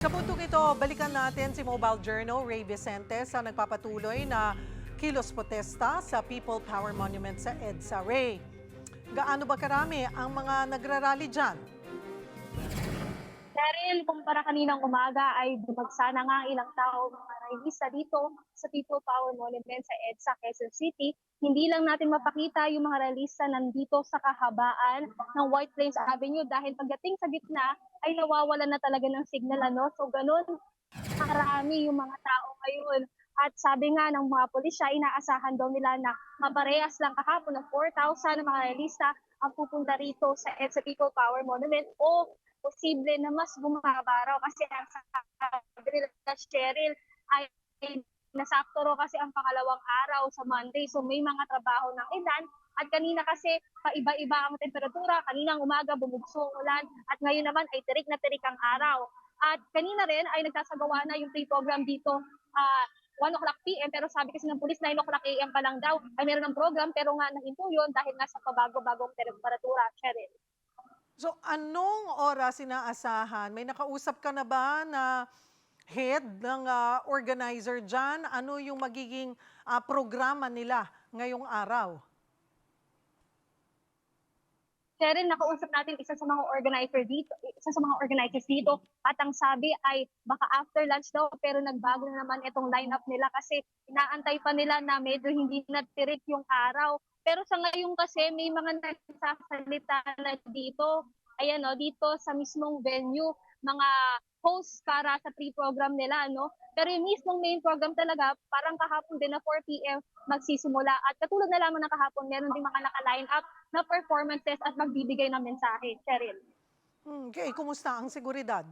Sa puntong ito, balikan natin si Mobile Journal Ray Vicente sa nagpapatuloy na kilos protesta sa People Power Monument sa EDSA. Ray, gaano ba karami ang mga nagrarally dyan? Dahil kumpara kaninang umaga ay bumagsa na nga ang ilang tao mga rehista dito sa People Power Monument sa EDSA, Quezon City. Hindi lang natin mapakita yung mga realista nandito sa kahabaan ng White Plains Avenue dahil pagdating sa gitna ay nawawalan na talaga ng signal. So ganun, karami yung mga tao ngayon. At sabi nga ng mga pulisya, inaasahan daw nila na maparehas lang kahapon ng 4,000 na mga realista ang pupunta rito sa EDSA People Power Monument o posible na mas bumaba raw kasi ang sabi nila Cheryl ay nasakto raw kasi ang pangalawang araw sa Monday. So may mga trabaho ng ilan at kanina kasi paiba-iba ang temperatura. Kaninang umaga bumugso ang ulan at ngayon naman ay tirik na tirik ang araw. At kanina rin ay nagsasagawa na yung pre-program dito 1 o'clock p.m. pero sabi kasi ng pulis 9 o'clock a.m. pa lang daw ay meron ng program pero nga nahinto yun dahil nga sa pabago-bagong temperatura, Cheryl. So anong oras inaasahan? May nakausap ka na ba na head ng organizer dyan? Ano yung magiging programa nila ngayong araw? Cheryl, nakausap natin isa sa mga organizers dito at ang sabi ay baka after lunch daw pero nagbago na naman itong lineup nila kasi inaantay pa nila na medyo hindi na tirik yung araw. Pero sa ngayon kasi may mga nagsasalita na dito, ayan o, dito sa mismong venue, mga hosts para sa pre-program nila, no? Pero yung mismong main program talaga, parang kahapon din na 4 p.m. magsisimula. At katulad na lamang ng kahapon, meron din mga naka-line up na performances at magbibigay ng mensahe. Cheryl. Okay, kumusta ang seguridad?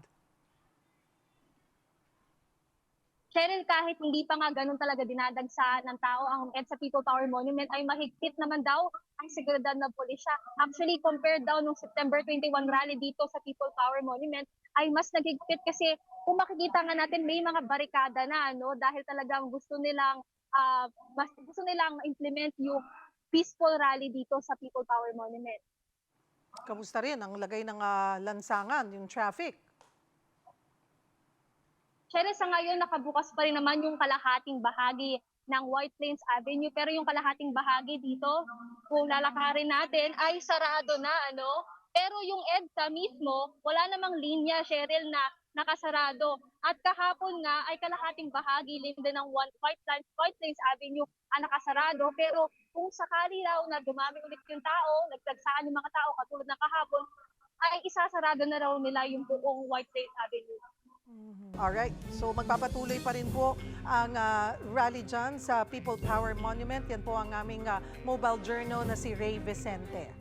Cheryl, kahit hindi pa nga ganun talaga dinadagsa ng tao ang EDSA People Power Monument, ay mahigpit naman daw ang seguridad ng pulisya. Actually, compared daw nung September 21 rally dito sa People Power Monument, ay mas naghigpit kasi kung makikita nga natin may mga barikada na, no? Dahil talagang mas gusto nilang implement yung peaceful rally dito sa People Power Monument. Kamusta rin ang lagay ng lansangan, yung traffic? Siyempre sa ngayon nakabukas pa rin naman yung kalahating bahagi ng White Plains Avenue pero yung kalahating bahagi dito kung lalakarin natin ay sarado na pero yung EDSA mismo wala namang linya, Cheryl, na nakasarado at kahapon nga ay kalahating bahagi din ng White Plains Avenue ang nakasarado pero kung sakali raw na dumami ulit yung tao, nagtagsaan yung mga tao katulad ng kahapon ay isasarado na raw nila yung buong White Plains Avenue. Alright, so magpapatuloy pa rin po ang rally dyan sa People Power Monument. Yan po ang aming mobile journal na si Ray Vicente.